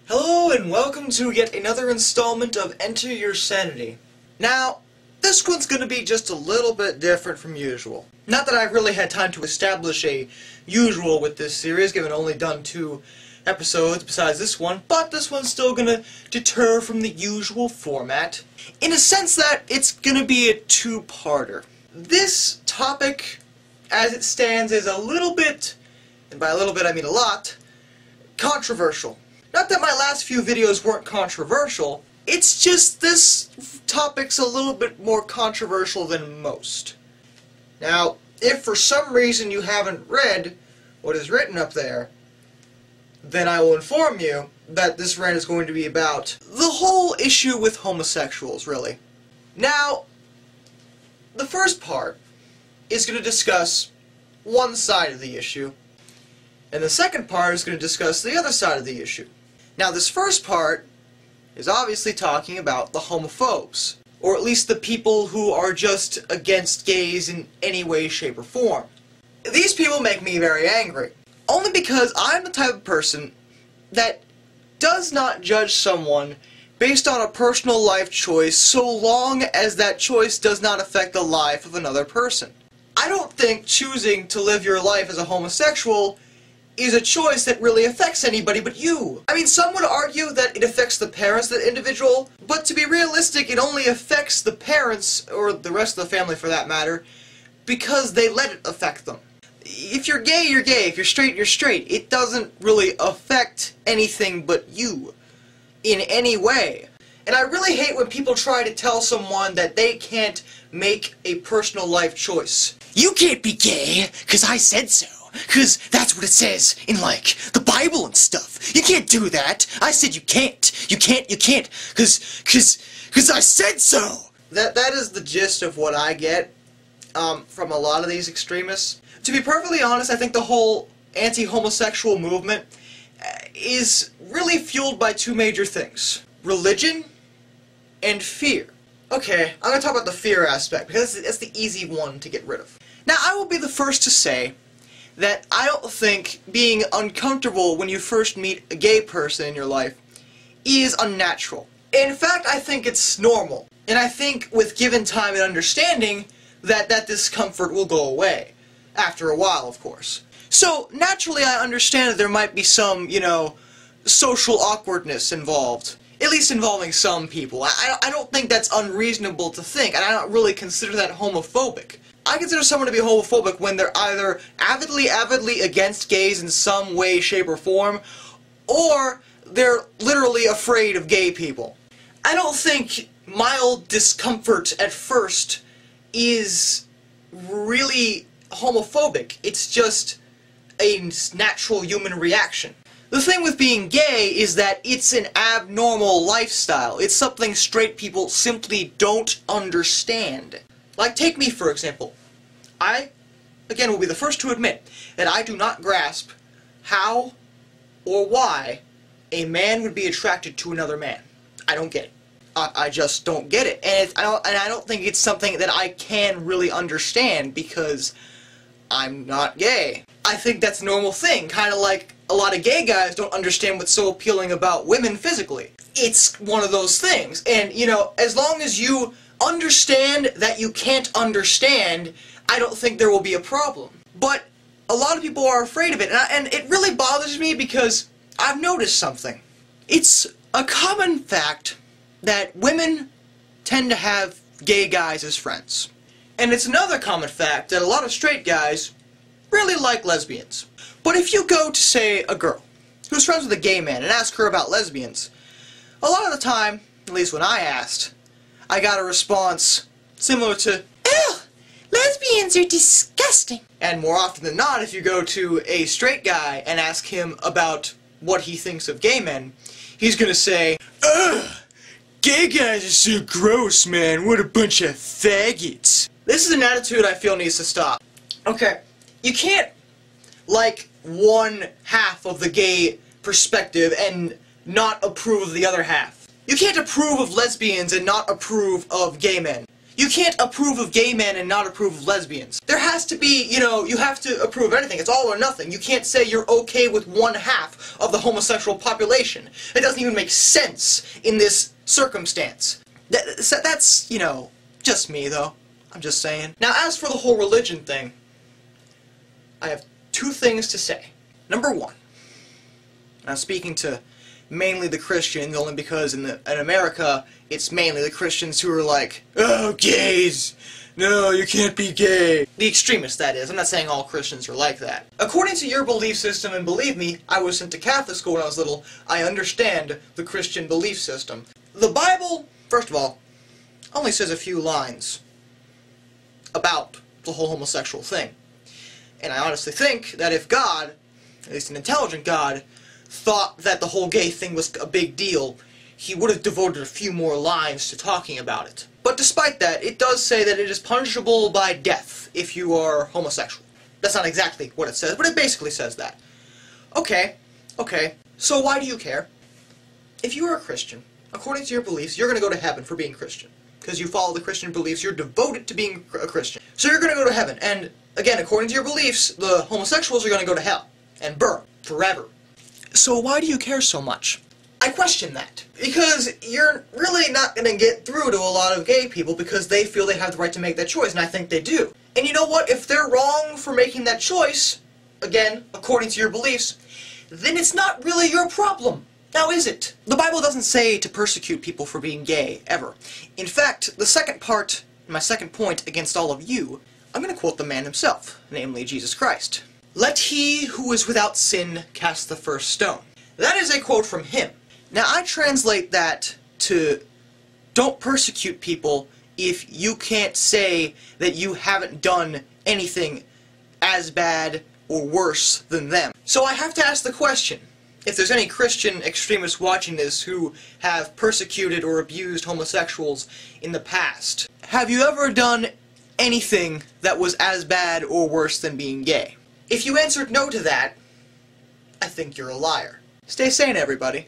Hello and welcome to yet another installment of Enter Your Sanity. Now, this one's going to be just a little bit different from usual. Not that I've really had time to establish a usual with this series, given I've only done 2 episodes besides this one, but this one's still going to deter from the usual format, in a sense that it's going to be a 2-parter. This topic, as it stands, is a little bit, and by a little bit I mean a lot, controversial. Not that my last few videos weren't controversial, it's just this topic's a little bit more controversial than most. Now, if for some reason you haven't read what is written up there, then I will inform you that this rant is going to be about the whole issue with homosexuals, really. Now, the first part is going to discuss one side of the issue, and the second part is going to discuss the other side of the issue. Now, this first part is obviously talking about the homophobes, or at least the people who are just against gays in any way, shape, or form. These people make me very angry, only because I'm the type of person that does not judge someone based on a personal life choice so long as that choice does not affect the life of another person. I don't think choosing to live your life as a homosexual is a choice that really affects anybody but you. I mean, some would argue that it affects the parents of that individual, but to be realistic, it only affects the parents, or the rest of the family for that matter, because they let it affect them. If you're gay, you're gay. If you're straight, you're straight. It doesn't really affect anything but you in any way. And I really hate when people try to tell someone that they can't make a personal life choice. You can't be gay, 'cause I said so. 'Cause that's what it says in, like, the Bible and stuff. You can't do that. I said you can't. You can't. 'Cause I said so. That is the gist of what I get from a lot of these extremists. To be perfectly honest, I think the whole anti-homosexual movement is really fueled by 2 major things. Religion and fear. Okay, I'm going to talk about the fear aspect, because it's the easy one to get rid of. Now, I will be the first to say that I don't think being uncomfortable when you first meet a gay person in your life is unnatural. In fact, I think it's normal. And I think with given time and understanding that discomfort will go away. After a while, of course. So, naturally I understand that there might be some, social awkwardness involved. At least involving some people. I don't think that's unreasonable to think, and I don't really consider that homophobic. I consider someone to be homophobic when they're either avidly against gays in some way, shape, or form, or they're literally afraid of gay people. I don't think mild discomfort at first is really homophobic. It's just a natural human reaction. The thing with being gay is that it's an abnormal lifestyle. It's something straight people simply don't understand. Like, take me for example. I, again, will be the first to admit that I do not grasp how or why a man would be attracted to another man. I don't get it. I just don't get it. And I don't think it's something that I can really understand because I'm not gay. I think that's a normal thing, kind of like a lot of gay guys don't understand what's so appealing about women physically. It's one of those things. And, as long as you understand that you can't understand, I don't think there will be a problem. But a lot of people are afraid of it, and it really bothers me because I've noticed something. It's a common fact that women tend to have gay guys as friends. And it's another common fact that a lot of straight guys really like lesbians. But if you go to, say, a girl who's friends with a gay man and ask her about lesbians, a lot of the time, at least when I asked, I got a response similar to, "Ew, lesbians are disgusting." And more often than not, if you go to a straight guy and ask him about what he thinks of gay men, he's gonna say, "Ugh, gay guys are so gross, man, what a bunch of faggots." This is an attitude I feel needs to stop. Okay, you can't like one half of the gay perspective and not approve of the other half. You can't approve of lesbians and not approve of gay men. You can't approve of gay men and not approve of lesbians. There has to be, you have to approve of anything. It's all or nothing. You can't say you're okay with 1/2 of the homosexual population. It doesn't even make sense in this circumstance. That's, just me, though. I'm just saying. Now, as for the whole religion thing, I have 2 things to say. Number 1, I'm speaking to mainly the Christians, only because in America, it's mainly the Christians who are like, oh, gays! No, you can't be gay! The extremists, that is. I'm not saying all Christians are like that. According to your belief system, and believe me, I was sent to Catholic school when I was little, I understand the Christian belief system. The Bible, first of all, only says a few lines about the whole homosexual thing. And I honestly think that if God, at least an intelligent God, thought that the whole gay thing was a big deal, he would have devoted a few more lines to talking about it. But despite that, it does say that it is punishable by death if you are homosexual. That's not exactly what it says, but it basically says that. Okay, so why do you care? If you are a Christian, according to your beliefs, you're going to go to heaven for being Christian. Because you follow the Christian beliefs, you're devoted to being a Christian. So you're going to go to heaven, and again, according to your beliefs, the homosexuals are going to go to hell and burn forever. So why do you care so much? I question that. Because you're really not going to get through to a lot of gay people because they feel they have the right to make that choice, and I think they do. And you know what? If they're wrong for making that choice, again, according to your beliefs, then it's not really your problem. Now is it? The Bible doesn't say to persecute people for being gay, ever. In fact, the second part, my second point against all of you, I'm going to quote the man himself, namely Jesus Christ. Let he who is without sin cast the first stone. That is a quote from him. Now I translate that to don't persecute people if you can't say that you haven't done anything as bad or worse than them. So I have to ask the question, if there's any Christian extremists watching this who have persecuted or abused homosexuals in the past, have you ever done anything that was as bad or worse than being gay? If you answered no to that, I think you're a liar. Stay sane, everybody.